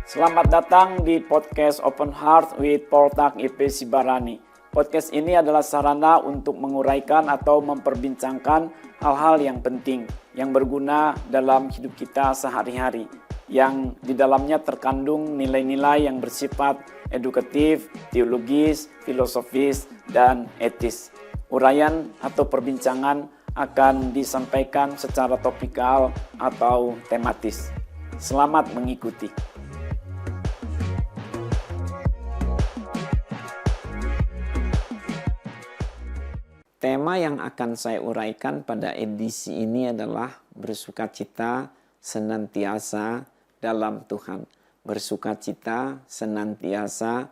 Selamat datang di podcast Open Heart with Portak IP Sibarani. Podcast ini adalah sarana untuk menguraikan atau memperbincangkan hal-hal yang penting, yang berguna dalam hidup kita sehari-hari, yang di dalamnya terkandung nilai-nilai yang bersifat edukatif, teologis, filosofis, dan etis. Uraian atau perbincangan akan disampaikan secara topikal atau tematis. Selamat mengikuti. Tema yang akan saya uraikan pada edisi ini adalah bersukacita senantiasa dalam Tuhan. Bersukacita senantiasa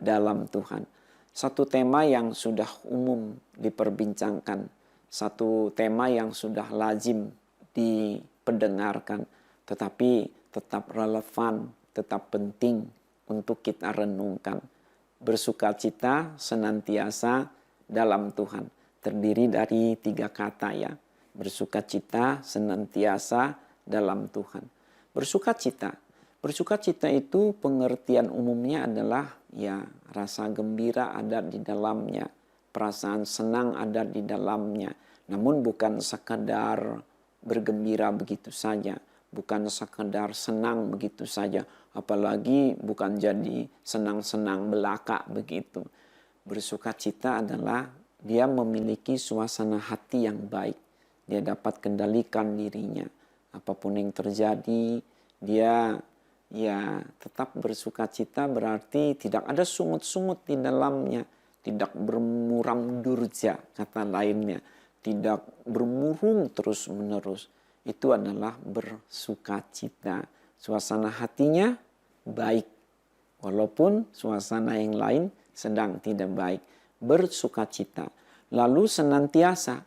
dalam Tuhan. Satu tema yang sudah umum diperbincangkan. Satu tema yang sudah lazim diperdengarkan. Tetapi tetap relevan, tetap penting untuk kita renungkan. Bersukacita senantiasa dalam Tuhan. Terdiri dari 3 kata ya. Bersukacita senantiasa dalam Tuhan. Bersukacita. Bersukacita itu pengertian umumnya adalah ya rasa gembira ada di dalamnya. Perasaan senang ada di dalamnya. Namun bukan sekadar bergembira begitu saja. Bukan sekadar senang begitu saja. Apalagi bukan jadi senang-senang belaka begitu. Bersukacita adalah dia memiliki suasana hati yang baik. Dia dapat kendalikan dirinya. Apapun yang terjadi, dia ya tetap bersukacita berarti tidak ada sungut-sungut di dalamnya. Tidak bermuram durja, kata lainnya. Tidak bermurung terus-menerus. Itu adalah bersukacita. Suasana hatinya baik. Walaupun suasana yang lain sedang tidak baik. Bersukacita. Lalu senantiasa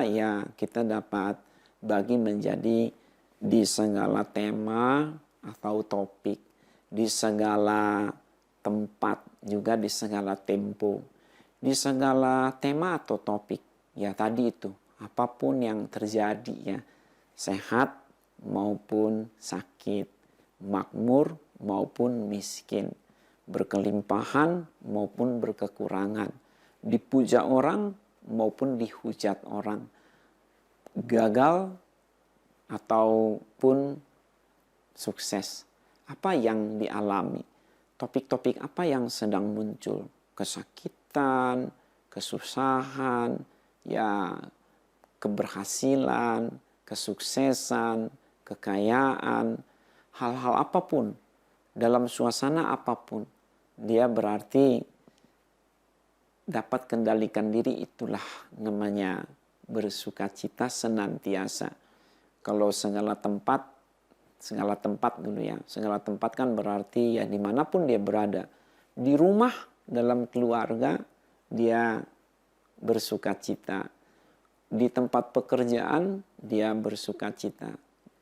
ya kita dapat bagi menjadi di segala tema atau topik, di segala tempat, juga di segala tempo, di segala tema atau topik. Ya tadi itu, apapun yang terjadi ya, sehat maupun sakit, makmur maupun miskin, berkelimpahan maupun berkekurangan, dipuja orang maupun dihujat orang, gagal ataupun sukses. Apa yang dialami? Topik-topik apa yang sedang muncul? Kesakitan, kesusahan, ya keberhasilan, kesuksesan, kekayaan, hal-hal apapun. Dalam suasana apapun, dia berarti dapat kendalikan diri, itulah namanya bersukacita senantiasa. Kalau segala tempat dulu ya, segala tempat kan berarti ya dimanapun dia berada. Di rumah, dalam keluarga, dia bersukacita. Di tempat pekerjaan, dia bersukacita.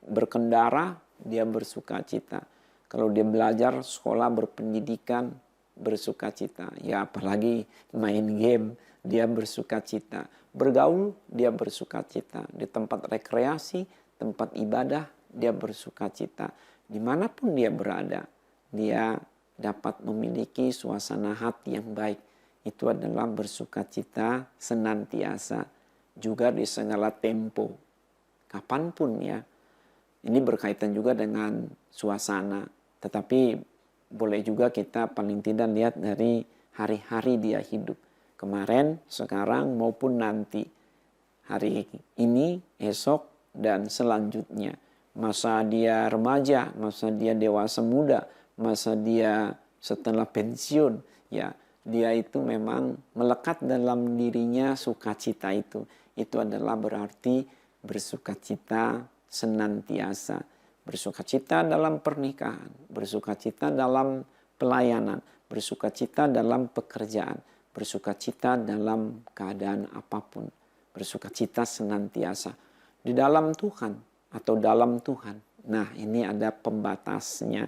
Berkendara, dia bersukacita. Kalau dia belajar, sekolah, berpendidikan, bersukacita. Ya apalagi main game, dia bersukacita. Bergaul, dia bersukacita. Di tempat rekreasi, tempat ibadah, dia bersukacita. Dimanapun dia berada, dia dapat memiliki suasana hati yang baik. Itu adalah bersukacita senantiasa. Juga di segala tempo. Kapanpun ya. Ini berkaitan juga dengan suasana. Tetapi boleh juga kita paling tidak lihat dari hari-hari dia hidup. Kemarin, sekarang maupun nanti. Hari ini, esok, dan selanjutnya. Masa dia remaja, masa dia dewasa muda, masa dia setelah pensiun. Ya, dia itu memang melekat dalam dirinya sukacita itu. Itu adalah berarti bersukacita senantiasa. Bersukacita dalam pernikahan, bersukacita dalam pelayanan, bersukacita dalam pekerjaan, bersukacita dalam keadaan apapun, bersukacita senantiasa di dalam Tuhan atau dalam Tuhan. Nah, ini ada pembatasnya,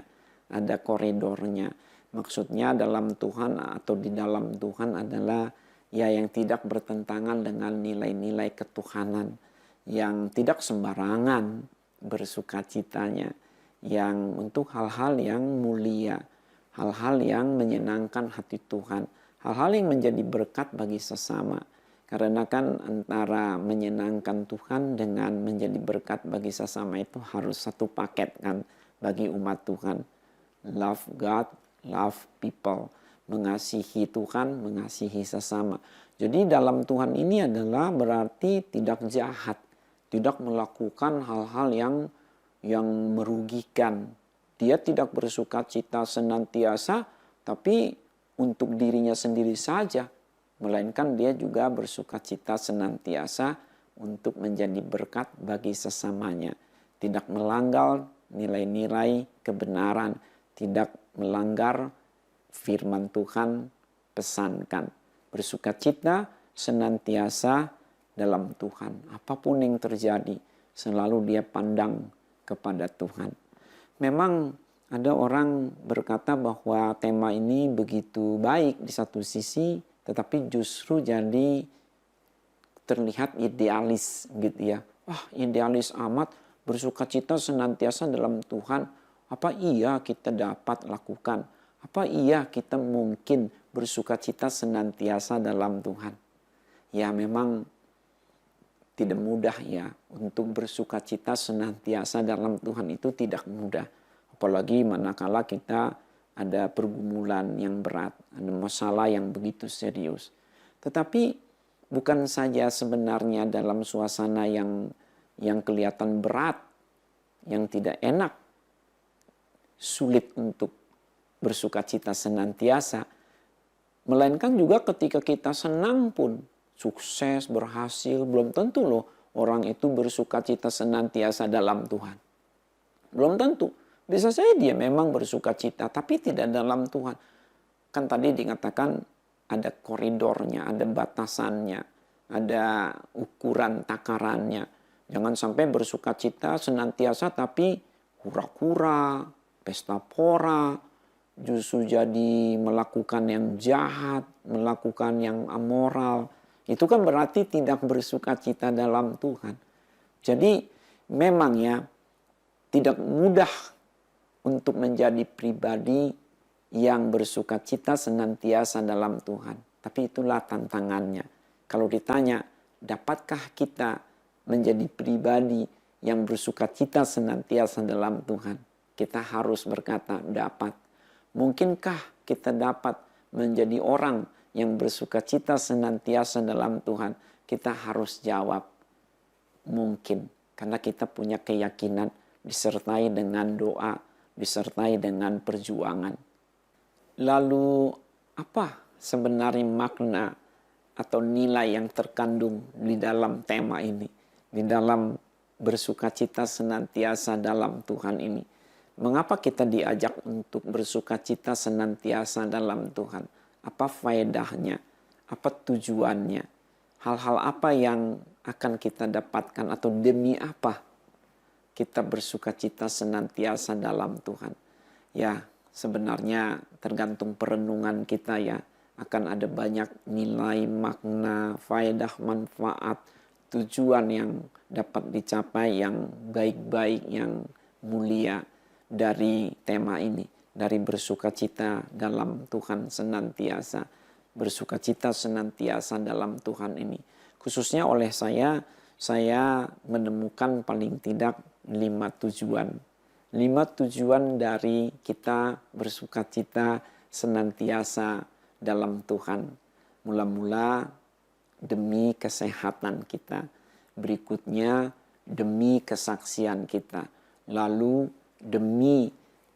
ada koridornya. Maksudnya dalam Tuhan atau di dalam Tuhan adalah ya yang tidak bertentangan dengan nilai-nilai ketuhanan, yang tidak sembarangan bersukacitanya, untuk hal-hal yang mulia, hal-hal yang menyenangkan hati Tuhan, hal-hal yang menjadi berkat bagi sesama. Karena kan antara menyenangkan Tuhan dengan menjadi berkat bagi sesama itu harus satu paket kan bagi umat Tuhan. Love God, love people. Mengasihi Tuhan, mengasihi sesama. Jadi dalam Tuhan ini adalah berarti tidak jahat, tidak melakukan hal-hal yang merugikan. Dia tidak bersuka cita senantiasa, tapi untuk dirinya sendiri saja. Melainkan dia juga bersuka cita senantiasa untuk menjadi berkat bagi sesamanya. Tidak melanggar nilai-nilai kebenaran, tidak melanggar firman Tuhan pesankan. Bersuka cita senantiasa dalam Tuhan. Apapun yang terjadi, selalu dia pandang kepada Tuhan. Memang ada orang berkata bahwa tema ini begitu baik di satu sisi, tetapi justru jadi terlihat idealis gitu ya. Wah, idealis amat, bersuka cita senantiasa dalam Tuhan. Apa iya kita dapat lakukan? Apa iya kita mungkin bersuka cita senantiasa dalam Tuhan? Ya memang tidak mudah ya. Untuk bersuka cita senantiasa dalam Tuhan itu tidak mudah. Apalagi manakala kita ada pergumulan yang berat, ada masalah yang begitu serius. Tetapi bukan saja sebenarnya dalam suasana yang kelihatan berat, yang tidak enak, sulit untuk bersuka cita senantiasa. Melainkan juga ketika kita senang pun, sukses, berhasil, belum tentu loh orang itu bersuka cita senantiasa dalam Tuhan. Belum tentu. Bisa saja dia memang bersuka cita, tapi tidak dalam Tuhan. Kan tadi dikatakan ada koridornya, ada batasannya, ada ukuran takarannya. Jangan sampai bersuka cita senantiasa tapi hura-hura, pesta pora, justru jadi melakukan yang jahat, melakukan yang amoral. Itu kan berarti tidak bersuka cita dalam Tuhan. Jadi memang ya tidak mudah untuk menjadi pribadi yang bersuka cita senantiasa dalam Tuhan. Tapi itulah tantangannya. Kalau ditanya, dapatkah kita menjadi pribadi yang bersuka cita senantiasa dalam Tuhan? Kita harus berkata, dapat. Mungkinkah kita dapat menjadi orang yang bersuka cita senantiasa dalam Tuhan? Kita harus jawab, mungkin. Karena kita punya keyakinan disertai dengan doa, disertai dengan perjuangan. Lalu apa sebenarnya makna atau nilai yang terkandung di dalam tema ini? Di dalam bersuka cita senantiasa dalam Tuhan ini. Mengapa kita diajak untuk bersuka cita senantiasa dalam Tuhan? Apa faedahnya? Apa tujuannya? Hal-hal apa yang akan kita dapatkan atau demi apa kita bersuka cita senantiasa dalam Tuhan? Ya, sebenarnya tergantung perenungan kita ya. Akan ada banyak nilai, makna, faedah, manfaat, tujuan yang dapat dicapai yang baik-baik, yang mulia dari tema ini. Dari bersuka cita dalam Tuhan senantiasa. Bersuka cita senantiasa dalam Tuhan ini. Khususnya oleh saya menemukan paling tidak 5 tujuan. 5 tujuan dari kita bersuka cita senantiasa dalam Tuhan. Mula-mula demi kesehatan kita. Berikutnya demi kesaksian kita. Lalu demi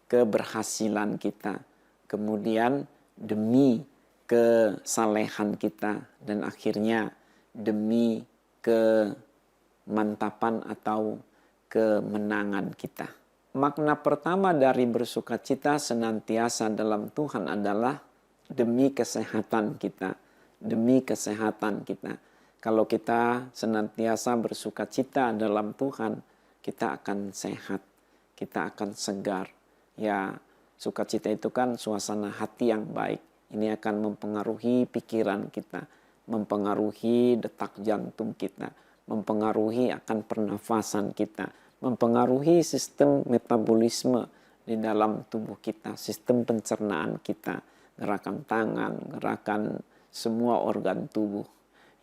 keberhasilan kita. Kemudian demi kesalehan kita. Dan akhirnya demi kemantapan atau kemenangan kita. Makna pertama dari bersuka cita senantiasa dalam Tuhan adalah demi kesehatan kita. Demi kesehatan kita. Kalau kita senantiasa bersuka cita dalam Tuhan, kita akan sehat. Kita akan segar. Ya, sukacita itu kan suasana hati yang baik. Ini akan mempengaruhi pikiran kita. Mempengaruhi detak jantung kita. Mempengaruhi akan pernafasan kita, mempengaruhi sistem metabolisme di dalam tubuh kita, sistem pencernaan kita, gerakan tangan, gerakan semua organ tubuh.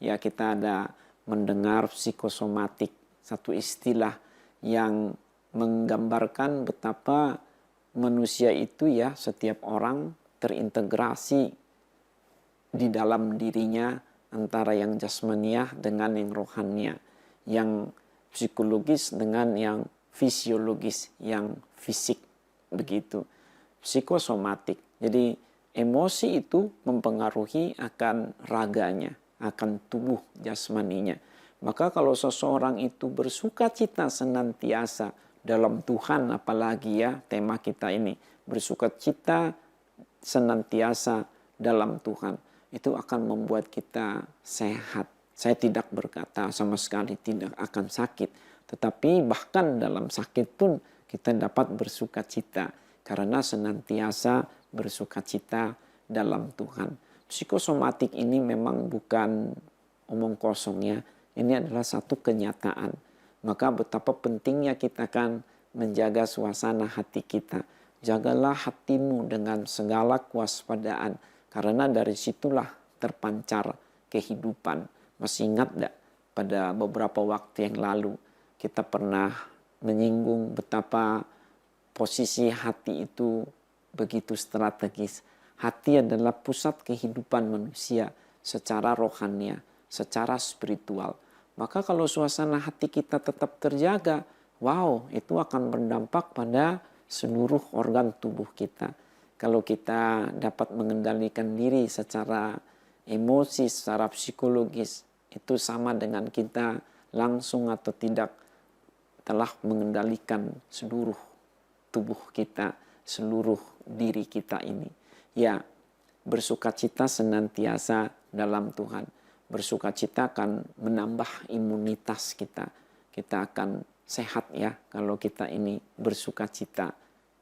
Ya, kita ada mendengar psikosomatik, satu istilah yang menggambarkan betapa manusia itu ya, setiap orang terintegrasi di dalam dirinya antara yang jasmaniah dengan yang rohania, yang psikologis dengan yang fisiologis, yang fisik, begitu. Psikosomatik. Jadi emosi itu mempengaruhi akan raganya, akan tubuh jasmaninya. Maka kalau seseorang itu bersuka cita senantiasa dalam Tuhan, apalagi ya tema kita ini, bersuka cita senantiasa dalam Tuhan, itu akan membuat kita sehat. Saya tidak berkata sama sekali tidak akan sakit, tetapi bahkan dalam sakit pun kita dapat bersuka cita karena senantiasa bersuka cita dalam Tuhan. Psikosomatik ini memang bukan omong kosong ya, ini adalah satu kenyataan. Maka betapa pentingnya kita kan menjaga suasana hati kita. Jagalah hatimu dengan segala kewaspadaan, karena dari situlah terpancar kehidupan. Masih ingat enggak pada beberapa waktu yang lalu kita pernah menyinggung betapa posisi hati itu begitu strategis. Hati adalah pusat kehidupan manusia secara rohania, secara spiritual. Maka kalau suasana hati kita tetap terjaga, wow, itu akan berdampak pada seluruh organ tubuh kita. Kalau kita dapat mengendalikan diri secara emosi, secara psikologis, itu sama dengan kita langsung atau tidak telah mengendalikan seluruh tubuh kita, seluruh diri kita ini. Ya, bersukacita senantiasa dalam Tuhan. Bersukacita akan menambah imunitas kita. Kita akan sehat ya kalau kita ini bersukacita.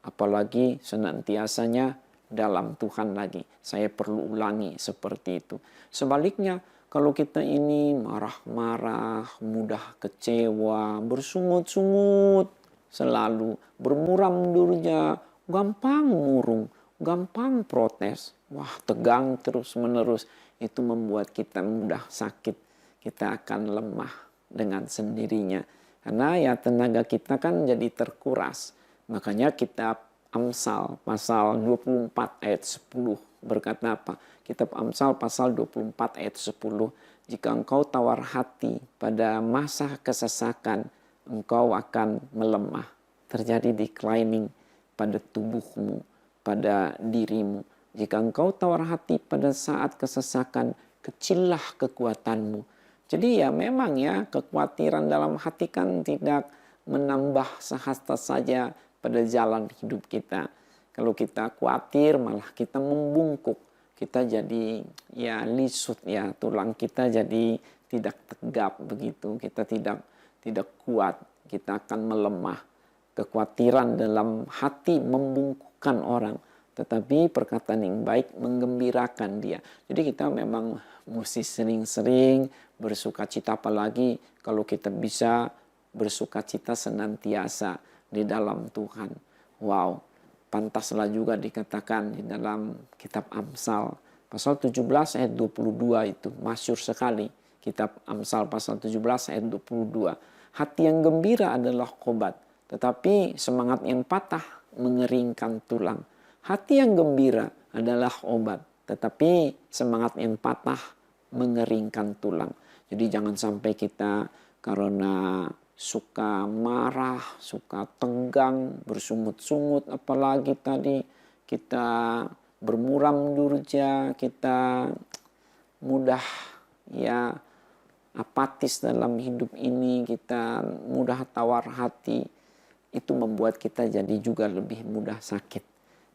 Apalagi senantiasanya dalam Tuhan lagi. Saya perlu ulangi seperti itu. Sebaliknya, kalau kita ini marah-marah, mudah kecewa, bersungut-sungut, selalu bermuram durja, gampang murung, gampang protes. Wah, tegang terus-menerus. Itu membuat kita mudah sakit. Kita akan lemah dengan sendirinya. Karena ya tenaga kita kan jadi terkuras. Makanya kitab Amsal pasal 24 ayat 10 berkata apa? Kitab Amsal pasal 24 ayat 10. Jika engkau tawar hati pada masa kesesakan, engkau akan melemah. Terjadi declining pada tubuhmu, pada dirimu. Jika engkau tawar hati pada saat kesesakan, kecillah kekuatanmu. Jadi ya memang ya kekhawatiran dalam hati kan tidak menambah sehasta saja pada jalan hidup kita. Kalau kita khawatir malah kita membungkuk. Kita jadi ya lisut ya, tulang kita jadi tidak tegap begitu. Kita tidak kuat, kita akan melemah. Kekhawatiran dalam hati membungkukkan orang. Tetapi perkataan yang baik menggembirakan dia. Jadi kita memang mesti sering-sering bersukacita, apalagi kalau kita bisa bersukacita senantiasa di dalam Tuhan. Wow, pantaslah juga dikatakan di dalam kitab Amsal pasal 17 ayat 22 itu masyhur sekali. Kitab Amsal pasal 17 ayat 22. Hati yang gembira adalah obat, tetapi semangat yang patah mengeringkan tulang. Hati yang gembira adalah obat, tetapi semangat yang patah mengeringkan tulang. Jadi jangan sampai kita karena suka marah, suka tegang, bersungut-sungut, apalagi tadi kita bermuram durja, kita mudah ya apatis dalam hidup ini, kita mudah tawar hati, itu membuat kita jadi juga lebih mudah sakit.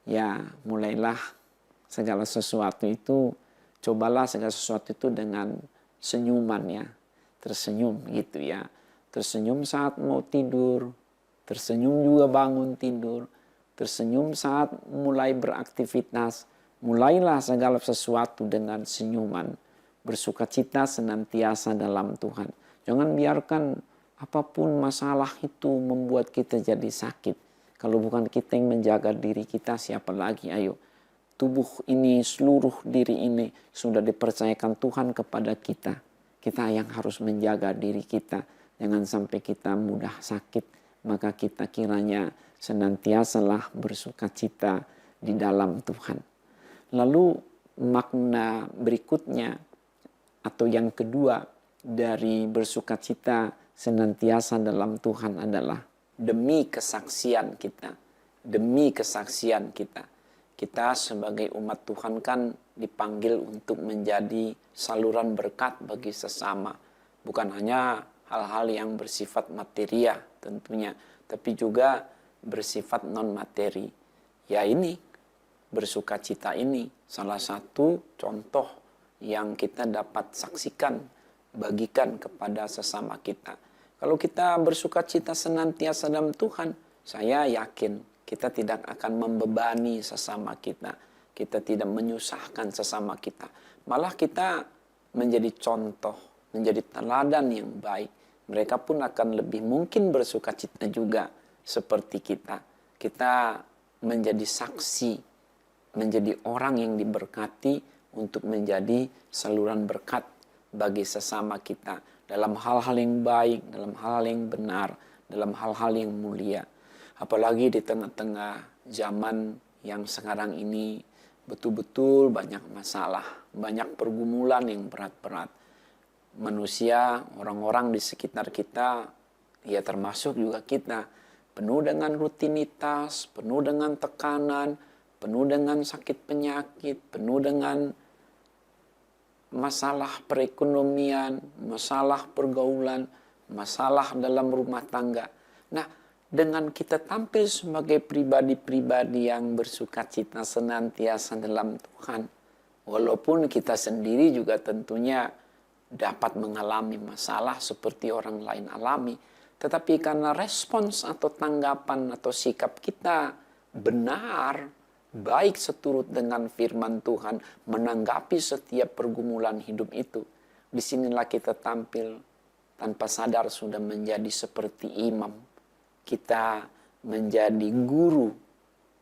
Ya, mulailah segala sesuatu itu, cobalah segala sesuatu itu dengan senyuman ya, tersenyum gitu ya. Tersenyum saat mau tidur, tersenyum juga bangun tidur, tersenyum saat mulai beraktivitas. Mulailah segala sesuatu dengan senyuman. Bersukacita senantiasa dalam Tuhan. Jangan biarkan Apapun masalah itu membuat kita jadi sakit. Kalau bukan kita yang menjaga diri kita, siapa lagi? Ayo. Tubuh ini, seluruh diri ini sudah dipercayakan Tuhan kepada kita. Kita yang harus menjaga diri kita. Jangan sampai kita mudah sakit. Maka kita kiranya senantiasalah bersukacita di dalam Tuhan. Lalu makna berikutnya atau yang kedua dari bersukacita senantiasa dalam Tuhan adalah demi kesaksian kita. Demi kesaksian kita. Kita sebagai umat Tuhan kan dipanggil untuk menjadi saluran berkat bagi sesama. Bukan hanya hal-hal yang bersifat materia tentunya, tapi juga bersifat non-materi. Ya ini, bersukacita ini salah satu contoh yang kita dapat saksikan, bagikan kepada sesama kita. Kalau kita bersukacita senantiasa dalam Tuhan, saya yakin kita tidak akan membebani sesama kita. Kita tidak menyusahkan sesama kita. Malah kita menjadi contoh, menjadi teladan yang baik. Mereka pun akan lebih mungkin bersukacita juga seperti kita. Kita menjadi saksi, menjadi orang yang diberkati untuk menjadi saluran berkat bagi sesama kita. Dalam hal-hal yang baik, dalam hal-hal yang benar, dalam hal-hal yang mulia. Apalagi di tengah-tengah zaman yang sekarang ini betul-betul banyak masalah, banyak pergumulan yang berat-berat. Manusia, orang-orang di sekitar kita, ya termasuk juga kita, penuh dengan rutinitas, penuh dengan tekanan, penuh dengan sakit penyakit, penuh dengan masalah perekonomian, masalah pergaulan, masalah dalam rumah tangga. Nah, dengan kita tampil sebagai pribadi-pribadi yang bersukacita senantiasa dalam Tuhan, walaupun kita sendiri juga tentunya dapat mengalami masalah seperti orang lain alami, tetapi karena respons atau tanggapan atau sikap kita benar, baik seturut dengan firman Tuhan, menanggapi setiap pergumulan hidup itu, disinilah kita tampil tanpa sadar sudah menjadi seperti imam. Kita menjadi guru,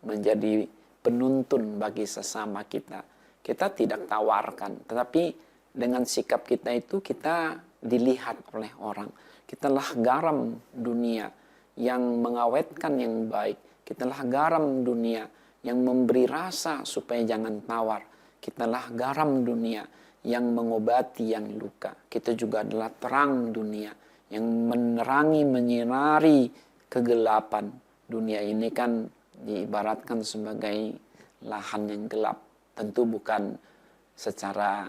menjadi penuntun bagi sesama kita. Kita tidak tawarkan, tetapi dengan sikap kita itu kita dilihat oleh orang. Kitalah garam dunia yang mengawetkan yang baik. Kitalah garam dunia yang memberi rasa supaya jangan tawar. Kitalah garam dunia yang mengobati yang luka. Kita juga adalah terang dunia yang menerangi, menyinari kegelapan. Dunia ini kan diibaratkan sebagai lahan yang gelap. Tentu bukan secara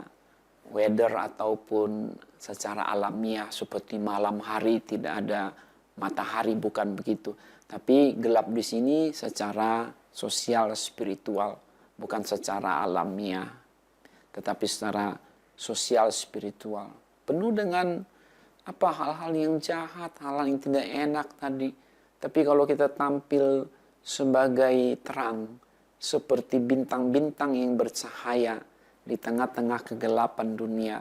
weather ataupun secara alamiah seperti malam hari tidak ada matahari, bukan begitu. Tapi gelap di sini secara sosial spiritual, bukan secara alamiah, tetapi secara sosial spiritual. Penuh dengan hal-hal yang jahat, hal-hal yang tidak enak tadi. Tapi kalau kita tampil sebagai terang, seperti bintang-bintang yang bercahaya di tengah-tengah kegelapan dunia.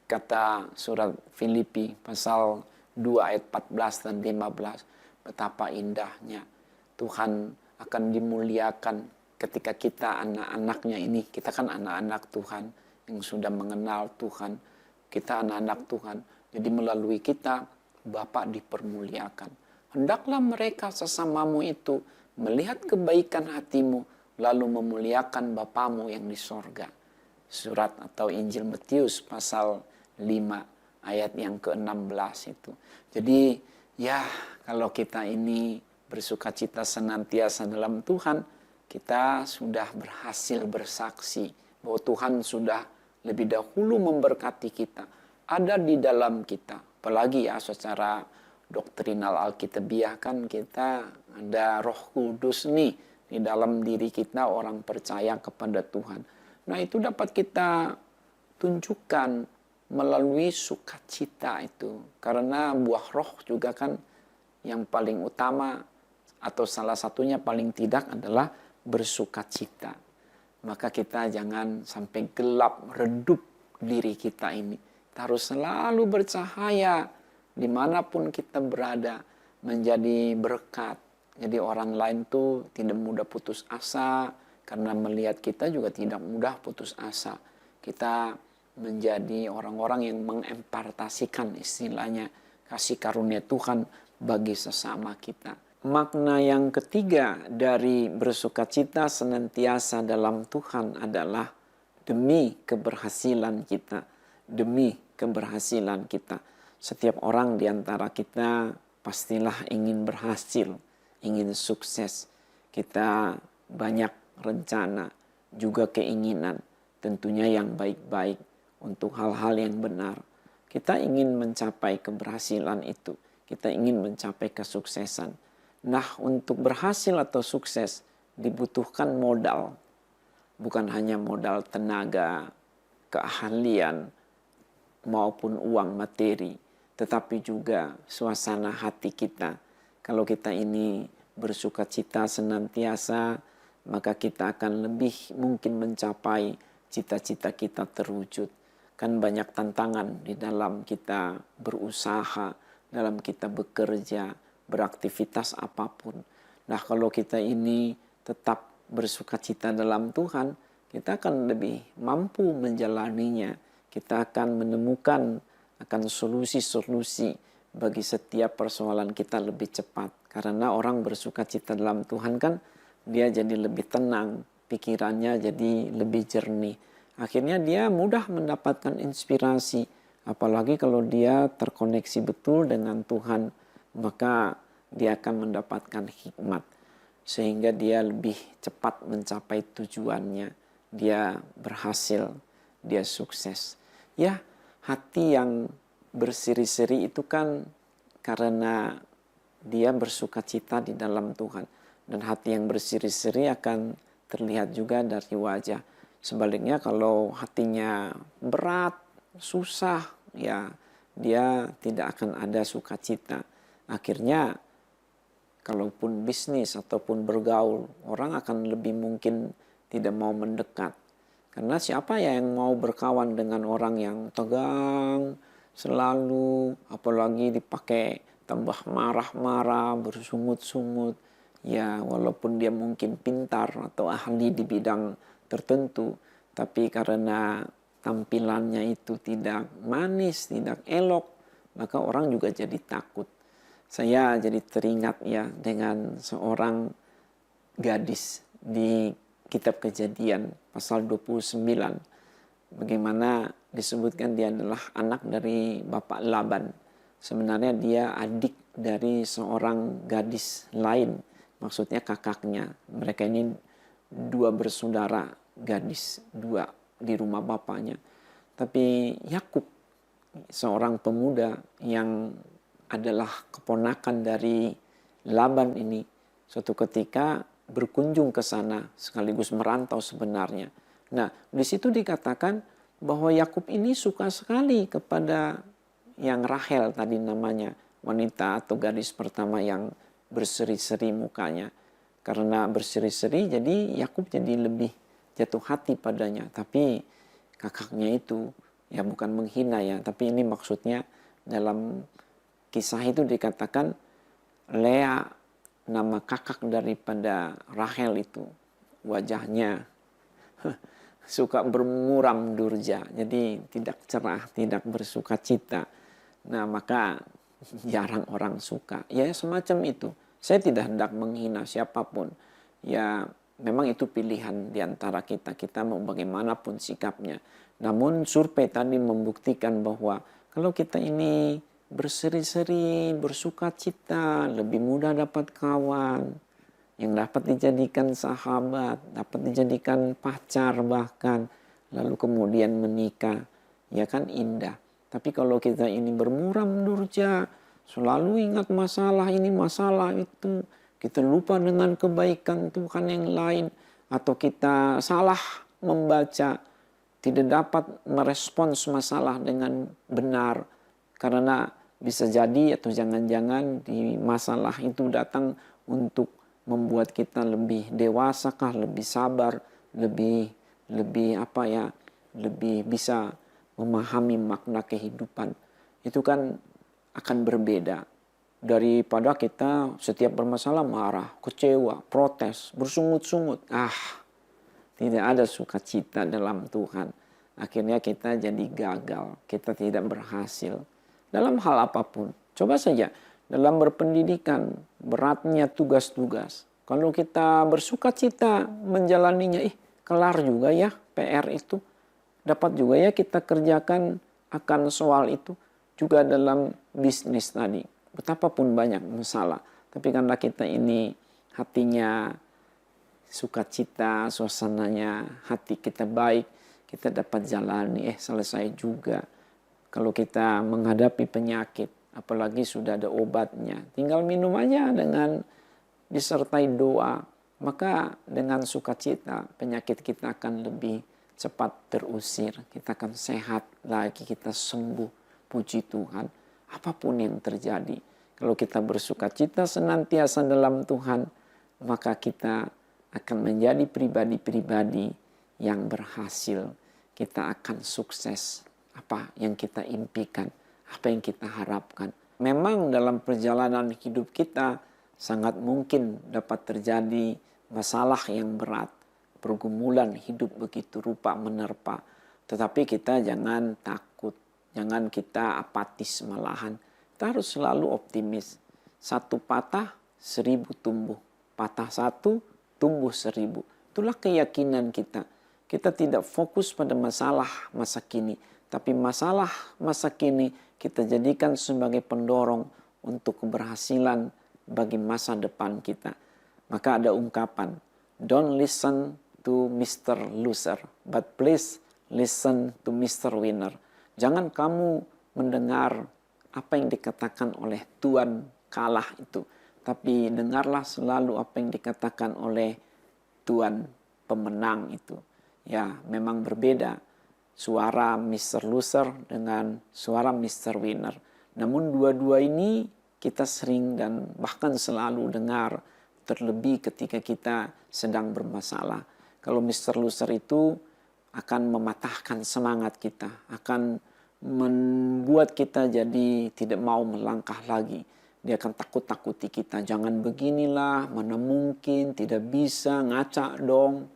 Kata surat Filipi pasal 2 ayat 14 dan 15. Betapa indahnya Tuhan akan dimuliakan ketika kita anak-anaknya ini. Kita kan anak-anak Tuhan yang sudah mengenal Tuhan. Kita anak-anak Tuhan. Jadi melalui kita Bapa dipermuliakan. Hendaklah mereka sesamamu itu melihat kebaikan hatimu lalu memuliakan Bapamu yang di sorga. Surat atau Injil Matius pasal 5 ayat yang ke-16 itu. Jadi ya kalau kita ini bersukacita senantiasa dalam Tuhan, kita sudah berhasil bersaksi bahwa Tuhan sudah lebih dahulu memberkati kita. Ada di dalam kita. Apalagi ya secara doktrinal Alkitabiah kan kita ada Roh Kudus nih di dalam diri kita orang percaya kepada Tuhan. Nah itu dapat kita tunjukkan melalui sukacita itu. Karena buah roh juga kan yang paling utama atau salah satunya paling tidak adalah bersukacita. Maka kita jangan sampai gelap, redup diri kita ini. Kita harus selalu bercahaya dimanapun kita berada menjadi berkat. Jadi orang lain tuh tidak mudah putus asa, karena melihat kita juga tidak mudah putus asa. Kita menjadi orang-orang yang mengempartasikan istilahnya kasih karunia Tuhan bagi sesama kita. Makna yang ketiga dari bersukacita senantiasa dalam Tuhan adalah demi keberhasilan kita. Demi keberhasilan kita. Setiap orang di antara kita pastilah ingin berhasil, ingin sukses. Kita banyak rencana, juga keinginan, tentunya yang baik-baik untuk hal-hal yang benar. Kita ingin mencapai keberhasilan itu. Kita ingin mencapai kesuksesan. Nah, untuk berhasil atau sukses dibutuhkan modal. Bukan hanya modal tenaga, keahlian, maupun uang materi, tetapi juga suasana hati kita. Kalau kita ini bersukacita senantiasa, maka kita akan lebih mungkin mencapai cita-cita kita terwujud. Kan banyak tantangan di dalam kita berusaha, dalam kita bekerja, beraktivitas apapun. Nah, kalau kita ini tetap bersukacita dalam Tuhan, kita akan lebih mampu menjalaninya. Kita akan menemukan akan solusi-solusi bagi setiap persoalan kita lebih cepat. Karena orang bersukacita dalam Tuhan kan dia jadi lebih tenang, pikirannya jadi lebih jernih. Akhirnya dia mudah mendapatkan inspirasi. Apalagi kalau dia terkoneksi betul dengan Tuhan, maka dia akan mendapatkan hikmat. Sehingga dia lebih cepat mencapai tujuannya. Dia berhasil, dia sukses. Ya, hati yang berseri-seri itu kan karena dia bersukacita di dalam Tuhan. Dan hati yang berseri-seri akan terlihat juga dari wajah. Sebaliknya kalau hatinya berat, susah, ya dia tidak akan ada sukacita. Akhirnya kalaupun bisnis ataupun bergaul, orang akan lebih mungkin tidak mau mendekat. Karena siapa ya yang mau berkawan dengan orang yang tegang, selalu, apalagi dipakai tambah marah-marah, bersungut-sungut. Ya, walaupun dia mungkin pintar atau ahli di bidang tertentu, tapi karena tampilannya itu tidak manis, tidak elok, maka orang juga jadi takut. Saya jadi teringat ya dengan seorang gadis di kitab Kejadian pasal 29. Bagaimana disebutkan dia adalah anak dari Bapak Laban. Sebenarnya dia adik dari seorang gadis lain. Maksudnya kakaknya. Mereka ini dua bersaudara gadis, dua di rumah bapaknya. Tapi Yakub, seorang pemuda yang adalah keponakan dari Laban ini, suatu ketika berkunjung ke sana sekaligus merantau sebenarnya. Nah, di situ dikatakan bahwa Yakub ini suka sekali kepada yang Rahel tadi namanya, wanita atau gadis pertama yang berseri-seri mukanya. Karena berseri-seri jadi Yakub jadi lebih jatuh hati padanya. Tapi kakaknya itu ya bukan menghina ya, tapi ini maksudnya dalam kisah itu dikatakan Lea, nama kakak daripada Rahel itu, wajahnya suka bermuram durja, jadi tidak cerah, tidak bersuka cita. Nah, maka jarang orang suka. Ya semacam itu. Saya tidak hendak menghina siapapun. Ya memang itu pilihan di antara kita. Kita mau bagaimanapun sikapnya. Namun survei tadi membuktikan bahwa kalau kita ini berseri-seri, bersuka cita, lebih mudah dapat kawan, yang dapat dijadikan sahabat, dapat dijadikan pacar bahkan, lalu kemudian menikah, ya kan indah. Tapi kalau kita ini bermuram durja, selalu ingat masalah ini, masalah itu, kita lupa dengan kebaikan Tuhan yang lain, atau kita salah membaca, tidak dapat merespons masalah dengan benar, karena bisa jadi atau jangan-jangan di masalah itu datang untuk membuat kita lebih dewasa kah, lebih sabar, lebih lebih bisa memahami makna kehidupan. Itu kan akan berbeda. Daripada kita setiap bermasalah marah, kecewa, protes, bersungut-sungut. Tidak ada sukacita dalam Tuhan. Akhirnya kita jadi gagal, kita tidak berhasil. Dalam hal apapun, coba saja dalam berpendidikan, beratnya tugas-tugas. Kalau kita bersukacita menjalaninya, kelar juga ya PR itu. Dapat juga ya kita kerjakan akan soal itu. Juga dalam bisnis tadi. Betapapun banyak masalah. Tapi karena kita ini hatinya sukacita, suasananya hati kita baik, kita dapat jalani, selesai juga. Kalau kita menghadapi penyakit, apalagi sudah ada obatnya, tinggal minum aja dengan disertai doa, maka dengan sukacita penyakit kita akan lebih cepat terusir, kita akan sehat lagi, kita sembuh. Puji Tuhan, apapun yang terjadi, kalau kita bersukacita senantiasa dalam Tuhan, maka kita akan menjadi pribadi-pribadi yang berhasil. Kita akan sukses apa yang kita impikan, apa yang kita harapkan. Memang dalam perjalanan hidup kita sangat mungkin dapat terjadi masalah yang berat, pergumulan hidup begitu rupa menerpa. Tetapi kita jangan takut, jangan kita apatis malahan. Kita harus selalu optimis. 1 patah, 1000 tumbuh. Patah 1, tumbuh 1000. Itulah keyakinan kita. Kita tidak fokus pada masalah masa kini. Tapi masalah masa kini kita jadikan sebagai pendorong untuk keberhasilan bagi masa depan kita. Maka ada ungkapan, don't listen to Mr. Loser, but please listen to Mr. Winner. Jangan kamu mendengar apa yang dikatakan oleh Tuan kalah itu. Tapi dengarlah selalu apa yang dikatakan oleh Tuan pemenang itu. Ya, memang berbeda suara Mr. Loser dengan suara Mr. Winner. Namun dua-dua ini kita sering dan bahkan selalu dengar, terlebih ketika kita sedang bermasalah. Kalau Mr. Loser itu akan mematahkan semangat kita, akan membuat kita jadi tidak mau melangkah lagi. Dia akan takut-takuti kita, jangan beginilah, mana mungkin, tidak bisa, ngaca dong.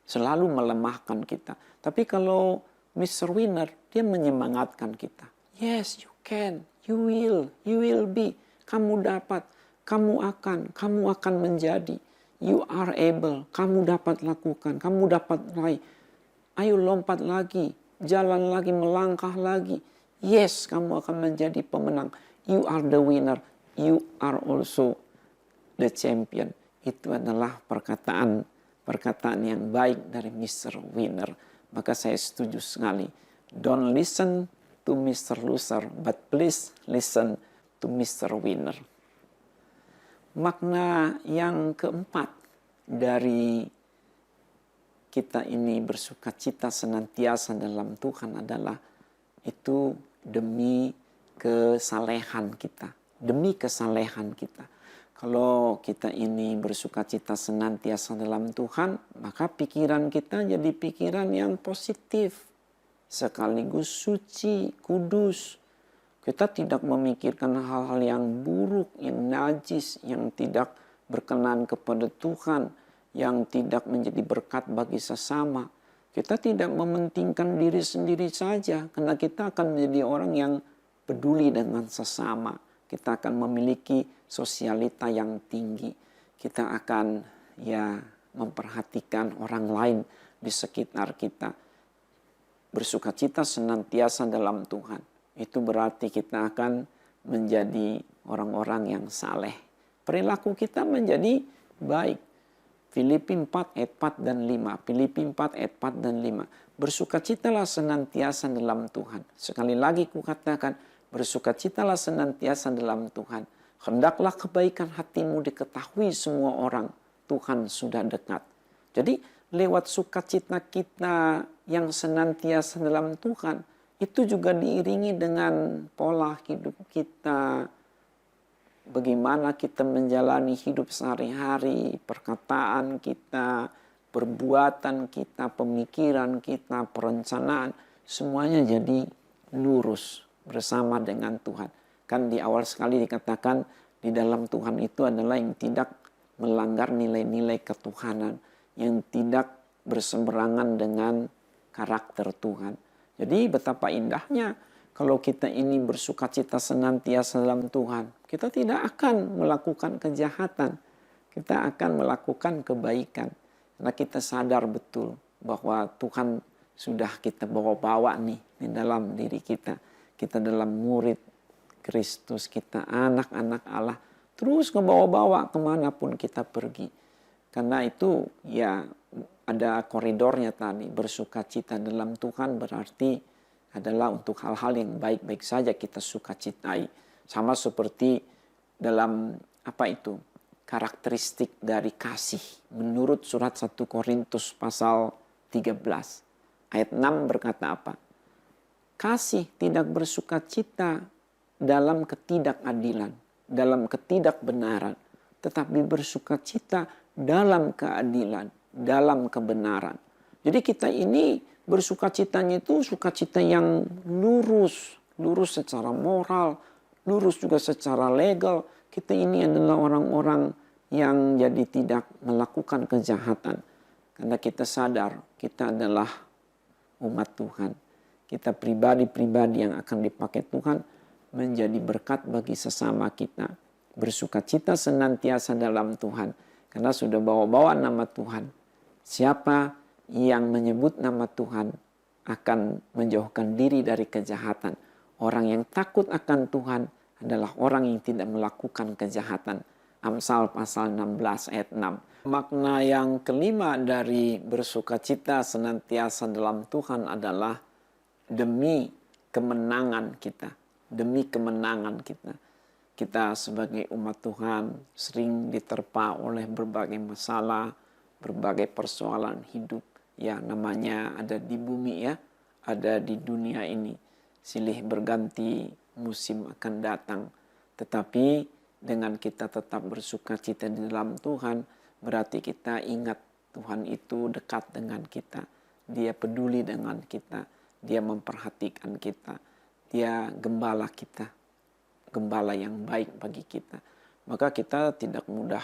Selalu melemahkan kita. Tapi kalau Mr. Winner, dia menyemangatkan kita. Yes, you can, you will be. Kamu dapat, kamu akan menjadi. You are able, kamu dapat lakukan, kamu dapat raih. Ayo lompat lagi, jalan lagi, melangkah lagi. Yes, kamu akan menjadi pemenang. You are the winner, you are also the champion. Itu adalah perkataan yang baik dari Mr. Winner. Maka saya setuju sekali. Don't listen to Mr. Loser, but please listen to Mr. Winner. Makna yang keempat dari kita ini bersukacita senantiasa dalam Tuhan adalah itu demi kesalehan kita. Demi kesalehan kita. Kalau kita ini bersukacita senantiasa dalam Tuhan, maka pikiran kita jadi pikiran yang positif. Sekaligus suci, kudus. Kita tidak memikirkan hal-hal yang buruk, yang najis, yang tidak berkenan kepada Tuhan, yang tidak menjadi berkat bagi sesama. Kita tidak mementingkan diri sendiri saja, karena kita akan menjadi orang yang peduli dengan sesama. Kita akan memiliki sosialita yang tinggi. Kita akan memperhatikan orang lain di sekitar kita. Bersukacita senantiasa dalam Tuhan. Itu berarti kita akan menjadi orang-orang yang saleh. Perilaku kita menjadi baik. Filipi 4 ayat 4 dan 5. Filipi 4 ayat 4 dan 5. Bersukacitalah senantiasa dalam Tuhan. Sekali lagi kukatakan, bersukacitalah senantiasa dalam Tuhan. Hendaklah kebaikan hatimu diketahui semua orang. Tuhan sudah dekat. Jadi lewat sukacita kita yang senantiasa dalam Tuhan, itu juga diiringi dengan pola hidup kita. Bagaimana kita menjalani hidup sehari-hari, perkataan kita, perbuatan kita, pemikiran kita, perencanaan. Semuanya jadi lurus bersama dengan Tuhan. Kan di awal sekali dikatakan di dalam Tuhan itu adalah yang tidak melanggar nilai-nilai ketuhanan, yang tidak berseberangan dengan karakter Tuhan. Jadi betapa indahnya kalau kita ini bersukacita senantiasa dalam Tuhan. Kita tidak akan melakukan kejahatan. Kita akan melakukan kebaikan. Karena kita sadar betul bahwa Tuhan sudah kita bawa-bawa nih di dalam diri kita. Kita dalam murid Kristus, kita anak-anak Allah. Terus ngebawa-bawa kemanapun kita pergi. Karena itu ya ada koridornya tadi. Bersukacita dalam Tuhan berarti adalah untuk hal-hal yang baik-baik saja kita sukacitai. Sama seperti dalam karakteristik dari kasih. Menurut surat 1 Korintus pasal 13 ayat 6 berkata apa? Kasih tidak bersukacita dalam ketidakadilan, dalam ketidakbenaran, tetapi bersukacita dalam keadilan, dalam kebenaran. Jadi kita ini bersukacitanya itu sukacita yang lurus secara moral, lurus juga secara legal. Kita ini adalah orang-orang yang jadi tidak melakukan kejahatan. Karena kita sadar kita adalah umat Tuhan. Kita pribadi-pribadi yang akan dipakai Tuhan menjadi berkat bagi sesama kita. Bersukacita senantiasa dalam Tuhan. Karena sudah bawa-bawa nama Tuhan. Siapa yang menyebut nama Tuhan akan menjauhkan diri dari kejahatan. Orang yang takut akan Tuhan adalah orang yang tidak melakukan kejahatan. Amsal pasal 16 ayat 6. Makna yang kelima dari bersukacita senantiasa dalam Tuhan adalah demi kemenangan kita. Demi kemenangan kita. Kita sebagai umat Tuhan sering diterpa oleh berbagai masalah, berbagai persoalan hidup. Ya namanya ada di bumi ya, ada di dunia ini. Silih berganti, musim akan datang. Tetapi dengan kita tetap bersukacita di dalam Tuhan, berarti kita ingat Tuhan itu dekat dengan kita. Dia peduli dengan kita. Dia memperhatikan kita. Dia gembala kita. Gembala yang baik bagi kita. Maka kita tidak mudah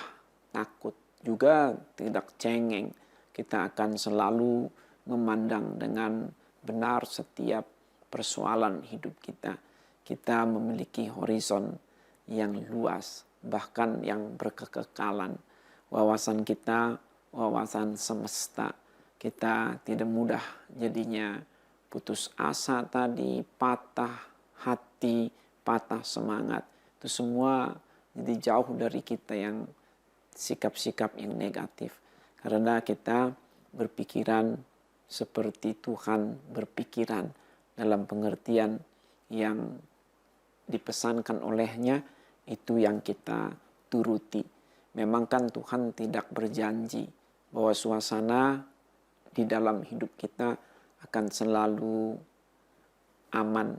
takut. Juga tidak cengeng. Kita akan selalu memandang dengan benar setiap persoalan hidup kita. Kita memiliki horizon yang luas, bahkan yang berkekekalan. Wawasan kita, wawasan semesta. Kita tidak mudah jadinya putus asa tadi, patah hati, patah semangat. Itu semua jadi jauh dari kita yang sikap-sikap yang negatif. Karena kita berpikiran seperti Tuhan berpikiran dalam pengertian yang dipesankan olehnya, itu yang kita turuti. Memang kan Tuhan tidak berjanji bahwa suasana di dalam hidup kita akan selalu aman,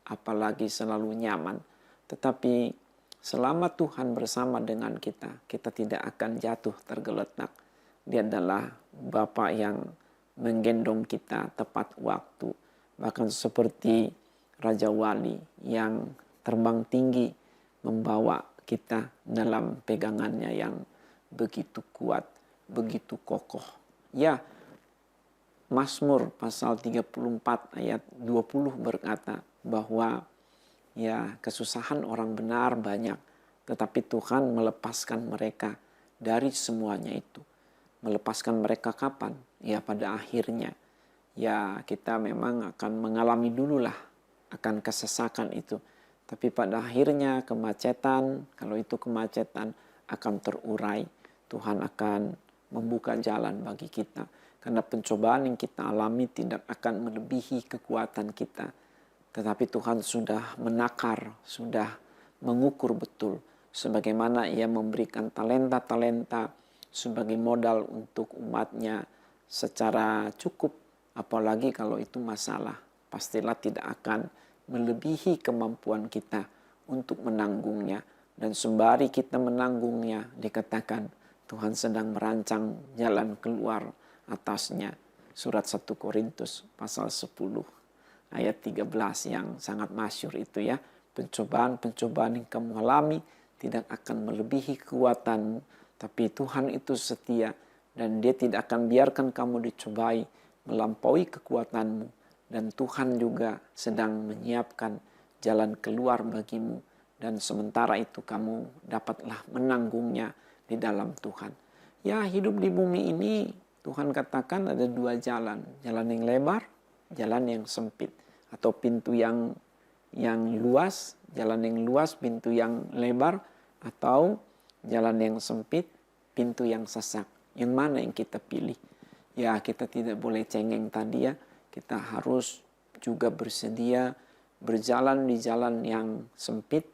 apalagi selalu nyaman. Tetapi selama Tuhan bersama dengan kita, kita tidak akan jatuh tergeletak. Dia adalah Bapa yang menggendong kita tepat waktu. Bahkan seperti Raja Wali yang terbang tinggi membawa kita dalam pegangannya yang begitu kuat, begitu kokoh. Ya, Mazmur pasal 34 ayat 20 berkata bahwa ya kesusahan orang benar banyak, tetapi Tuhan melepaskan mereka dari semuanya itu. Melepaskan mereka kapan? Ya pada akhirnya. Ya kita memang akan mengalami dululah akan kesesakan itu. Tapi pada akhirnya kemacetan, kalau itu kemacetan akan terurai. Tuhan akan membuka jalan bagi kita. Karena pencobaan yang kita alami tidak akan melebihi kekuatan kita. Tetapi Tuhan sudah menakar, sudah mengukur betul. Sebagaimana Ia memberikan talenta-talenta sebagai modal untuk umatnya secara cukup. Apalagi kalau itu masalah. Pastilah tidak akan melebihi kemampuan kita untuk menanggungnya. Dan sembari kita menanggungnya, dikatakan Tuhan sedang merancang jalan keluar atasnya. Surat 1 Korintus pasal 10 ayat 13 yang sangat masyhur itu ya. pencobaan-pencobaan yang kamu alami tidak akan melebihi kekuatanmu. Tapi Tuhan itu setia dan Dia tidak akan biarkan kamu dicobai melampaui kekuatanmu. Dan Tuhan juga sedang menyiapkan jalan keluar bagimu. Dan sementara itu kamu dapatlah menanggungnya di dalam Tuhan. Ya, hidup di bumi ini Tuhan katakan ada dua jalan. Jalan yang lebar, jalan yang sempit. Atau pintu yang luas, jalan yang luas, pintu yang lebar. Atau jalan yang sempit, pintu yang sesak. Yang mana yang kita pilih? Ya, kita tidak boleh cengeng tadi ya. Kita harus juga bersedia berjalan di jalan yang sempit,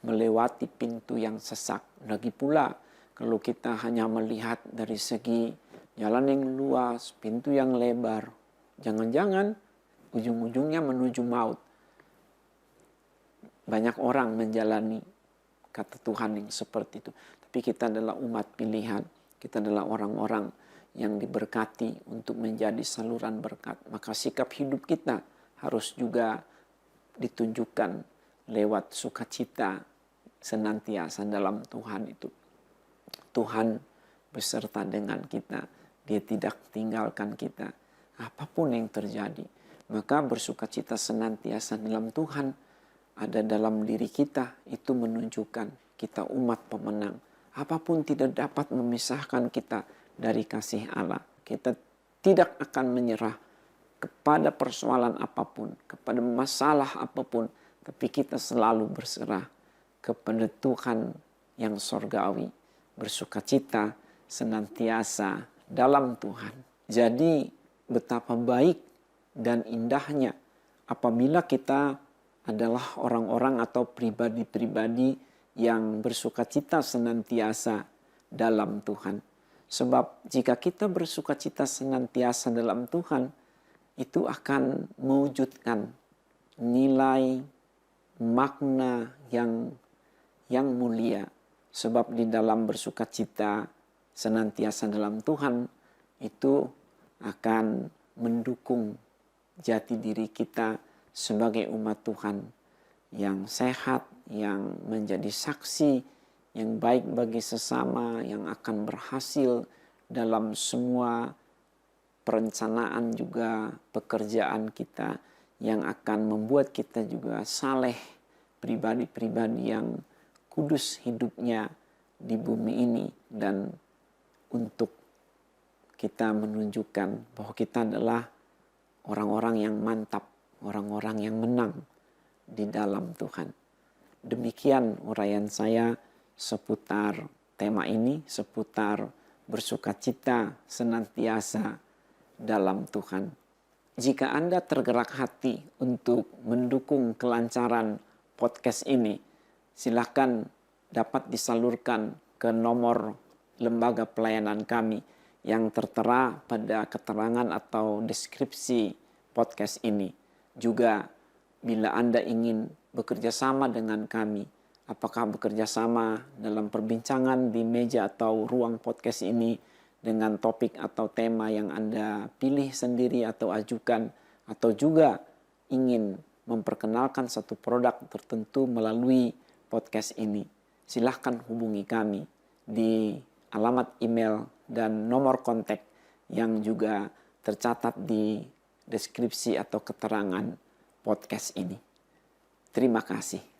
melewati pintu yang sesak. Lagi pula, kalau kita hanya melihat dari segi jalan yang luas, pintu yang lebar, jangan-jangan ujung-ujungnya menuju maut. Banyak orang menjalani kata Tuhan yang seperti itu. Tapi kita adalah umat pilihan. Kita adalah orang-orang yang diberkati untuk menjadi saluran berkat. Maka sikap hidup kita harus juga ditunjukkan lewat sukacita senantiasa dalam Tuhan itu. Tuhan beserta dengan kita. Dia tidak tinggalkan kita. Apapun yang terjadi. Maka bersukacita senantiasa dalam Tuhan ada dalam diri kita. Itu menunjukkan kita umat pemenang. Apapun tidak dapat memisahkan kita dari kasih Allah. Kita tidak akan menyerah kepada persoalan apapun, kepada masalah apapun. Tapi kita selalu berserah kepada Tuhan yang sorgawi. Bersukacita senantiasa dalam Tuhan. Jadi betapa baik dan indahnya apabila kita adalah orang-orang atau pribadi-pribadi yang bersukacita senantiasa dalam Tuhan. Sebab jika kita bersukacita senantiasa dalam Tuhan, itu akan mewujudkan nilai makna yang mulia. Sebab di dalam bersukacita senantiasa dalam Tuhan, itu akan mendukung jati diri kita sebagai umat Tuhan yang sehat, yang menjadi saksi yang baik bagi sesama, yang akan berhasil dalam semua perencanaan juga pekerjaan kita, yang akan membuat kita juga saleh, pribadi-pribadi yang kudus hidupnya di bumi ini. Dan untuk kita menunjukkan bahwa kita adalah orang-orang yang mantap, orang-orang yang menang di dalam Tuhan. Demikian uraian saya seputar tema ini, seputar bersukacita senantiasa dalam Tuhan. Jika Anda tergerak hati untuk mendukung kelancaran podcast ini, silakan dapat disalurkan ke nomor lembaga pelayanan kami yang tertera pada keterangan atau deskripsi podcast ini. Juga bila Anda ingin bekerja sama dengan kami, apakah bekerja sama dalam perbincangan di meja atau ruang podcast ini dengan topik atau tema yang Anda pilih sendiri atau ajukan, atau juga ingin memperkenalkan satu produk tertentu melalui podcast ini, silahkan hubungi kami di alamat email dan nomor kontak yang juga tercatat di deskripsi atau keterangan podcast ini. Terima kasih.